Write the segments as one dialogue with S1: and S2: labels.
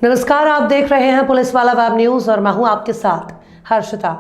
S1: नमस्कार, आप देख रहे हैं पुलिस वाला वेब न्यूज और मैं हूं आपके साथ हर्षिता।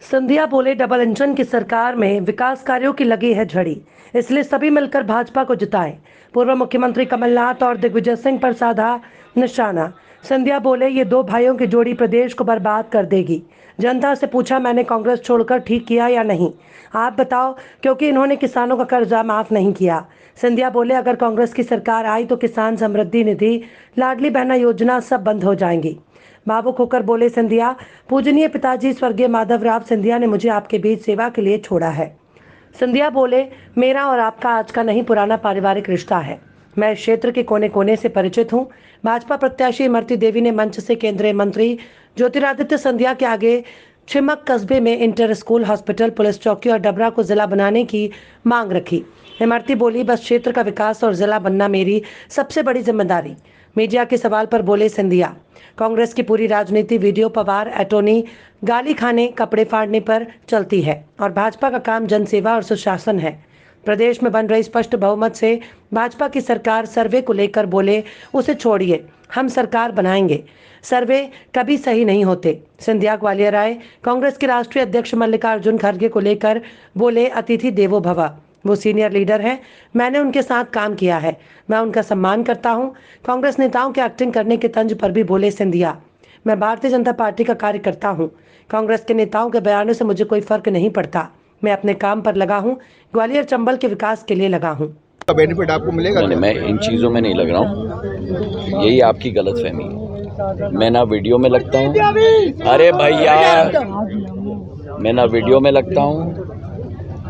S1: सिंधिया बोले, डबल इंजन की सरकार में विकास कार्यों की लगी है झड़ी, इसलिए सभी मिलकर भाजपा को जिताएं। पूर्व मुख्यमंत्री कमलनाथ और दिग्विजय सिंह पर साधा निशाना। सिंधिया बोले, ये दो भाइयों की जोड़ी प्रदेश को बर्बाद कर देगी। जनता से पूछा, मैंने कांग्रेस छोड़कर ठीक किया या नहीं, आप बताओ, क्योंकि इन्होंने किसानों का कर्जा माफ नहीं किया। सिंधिया बोले, अगर कांग्रेस की सरकार आई तो किसान समृद्धि निधि, लाडली बहना योजना सब बंद हो जाएंगी। भावुक होकर बोले सिंधिया, पूजनीय पिताजी स्वर्गीय माधवराव सिंधिया ने मुझे आपके बीच सेवा के लिए छोड़ा है। सिंधिया बोले, मेरा और आपका आज का नहीं, पुराना पारिवारिक रिश्ता है। मैं इस क्षेत्र के कोने कोने से परिचित हूँ। भाजपा प्रत्याशी इमरती देवी ने मंच से केंद्रीय मंत्री ज्योतिरादित्य सिंधिया के आगे छिमक कस्बे में इंटर स्कूल, हॉस्पिटल, पुलिस चौकी और डबरा को जिला बनाने की मांग रखी। इमरती बोली, बस क्षेत्र का विकास और जिला बनना मेरी सबसे बड़ी जिम्मेदारी। मीडिया के सवाल पर बोले सिंधिया, कांग्रेस की पूरी राजनीति वीडियो, पवार, एटोनी, गाली खाने, कपड़े फाड़ने पर चलती है और भाजपा का काम जनसेवा और सुशासन है। प्रदेश में बन रही स्पष्ट बहुमत से भाजपा की सरकार सर्वे को लेकर बोले, उसे छोड़िए, हम सरकार बनाएंगे। सर्वे कभी सही नहीं होते। सिंधिया ग्वालियर आए। कांग्रेस के राष्ट्रीय अध्यक्ष मल्लिकार्जुन खड़गे को लेकर बोले, अतिथि देवो भव। वो सीनियर लीडर हैं, मैंने उनके साथ काम किया है, मैं उनका सम्मान करता हूं। कांग्रेस नेताओं के एक्टिंग करने के तंज पर भी बोले सिंधिया, मैं भारतीय जनता पार्टी का कार्यकर्ता हूं। कांग्रेस के नेताओं के बयानों से मुझे कोई फर्क नहीं पड़ता। मैं अपने काम पर लगा हूं, ग्वालियर चंबल के विकास के लिए लगा हूं।
S2: बेनिफिट आपको मिलेगा?
S3: नहीं, मैं इन चीज़ों में नहीं लग रहा हूँ, यही आपकी गलतफहमी है। मैं ना वीडियो में लगता हूँ, अरे भैया, मैं ना वीडियो में लगता हूँ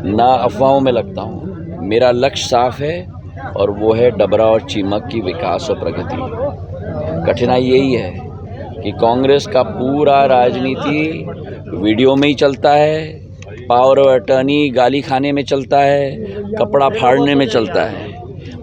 S3: ना अफवाहों में लगता हूँ। मेरा लक्ष्य साफ है और वो है डबरा और चीमक की विकास और प्रगति। कठिनाई यही है कि कांग्रेस का पूरा राजनीति वीडियो में ही चलता है, पावर ऑफ अटर्नी गाली खाने में चलता है, कपड़ा फाड़ने में चलता है।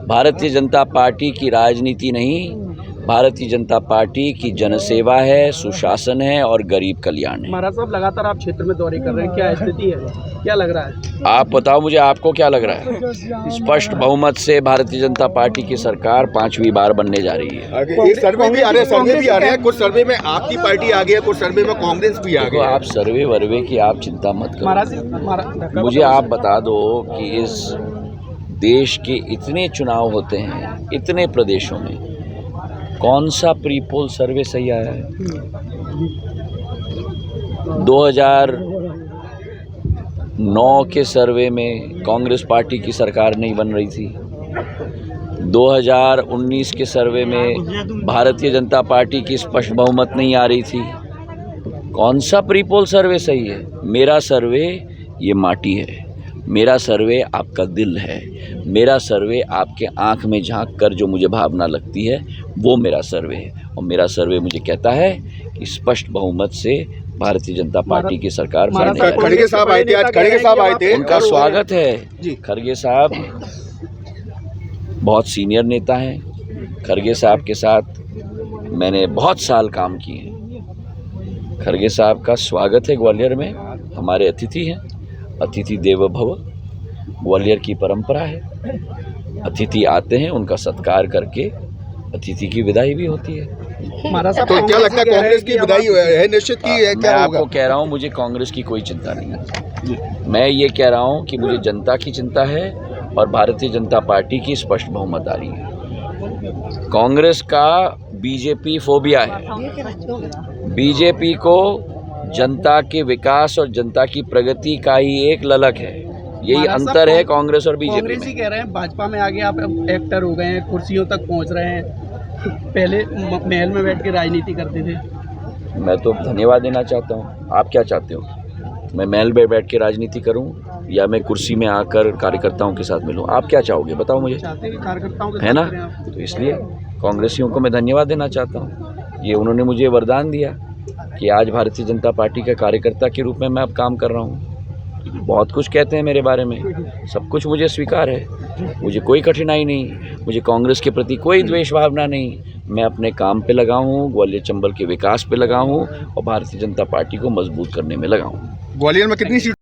S3: भारतीय जनता पार्टी की राजनीति नहीं, भारतीय जनता पार्टी की जनसेवा है, सुशासन है और गरीब कल्याण है।
S2: महाराज साहब, लगातार आप क्षेत्र में दौरे कर रहे हैं, क्या स्थिति है, क्या लग रहा है?
S3: आप बताओ मुझे, आपको क्या लग रहा है? स्पष्ट बहुमत से भारतीय जनता पार्टी की सरकार 5वीं बार बनने जा रही है।
S2: एक सर्वे भी आ रहे हैं, कुछ सर्वे में आपकी पार्टी आ गई है, कुछ सर्वे में कांग्रेस भी आ गई है।
S3: आप सर्वे वर्वे की आप चिंता मत करो, मुझे आप बता दो कि इस देश के इतने चुनाव होते हैं, इतने प्रदेशों में, कौन सा प्री पोल सर्वे सही आया है? 2009 के सर्वे में कांग्रेस पार्टी की सरकार नहीं बन रही थी। 2019 के सर्वे में भारतीय जनता पार्टी की स्पष्ट बहुमत नहीं आ रही थी। कौन सा प्री पोल सर्वे सही है? मेरा सर्वे ये माटी है, मेरा सर्वे आपका दिल है, मेरा सर्वे आपके आंख में झांक कर जो मुझे भावना लगती है वो मेरा सर्वे है। और मेरा सर्वे मुझे कहता है कि स्पष्ट बहुमत से भारतीय जनता पार्टी की सरकार बनने जा रही है।
S2: खड़गे साहब आए थे आज, खड़गे साहब आए थे,
S3: उनका स्वागत है। खड़गे साहब बहुत सीनियर नेता हैं। खड़गे साहब के साथ मैंने बहुत साल काम किए। खड़गे साहब का स्वागत है ग्वालियर में, हमारे अतिथि हैं। अतिथि देवो भव ग्वालियर की परंपरा है। अतिथि आते हैं, उनका सत्कार करके अतिथि की विदाई भी होती है।
S2: तो क्या लगता है, कांग्रेस की विदाई है निश्चित की है?
S3: मैं आपको कह रहा हूँ, मुझे कांग्रेस की कोई चिंता नहीं है। मैं ये कह रहा हूँ कि मुझे जनता की चिंता है और भारतीय जनता पार्टी की स्पष्ट बहुमत आ रही है। कांग्रेस का बीजेपी फोबिया है। बीजेपी को जनता के विकास और जनता की प्रगति का ही एक ललक है। यही अंतर है कांग्रेस और बीजेपी में।
S4: कांग्रेस ही कह रहे हैं भाजपा में आगे आप एक्टर हो गए हैं, कुर्सियों तक पहुंच रहे हैं, पहले महल में बैठ के राजनीति करते थे।
S3: मैं तो धन्यवाद देना चाहता हूँ। आप क्या चाहते हो? मैं महल में बैठ के राजनीति करूँ या मैं कुर्सी में आकर कार्यकर्ताओं के साथ मिलूँ? आप क्या चाहोगे, बताओ मुझे।
S4: चाहते हैं कि कार्यकर्ताओं के
S3: है ना?
S4: साथ करें आप।
S3: तो इसलिए कांग्रेसियों को मैं धन्यवाद देना चाहता हूँ। ये उन्होंने मुझे वरदान दिया कि आज भारतीय जनता पार्टी का कार्यकर्ता के रूप में मैं अब काम कर रहा हूँ। बहुत कुछ कहते हैं मेरे बारे में, सब कुछ मुझे स्वीकार है, मुझे कोई कठिनाई नहीं, मुझे कांग्रेस के प्रति कोई द्वेष भावना नहीं। मैं अपने काम पे लगा हूँ, ग्वालियर चंबल के विकास पे लगा हूँ और भारतीय जनता पार्टी को मजबूत करने में लगा हूँ।
S2: ग्वालियर में कितनी सीट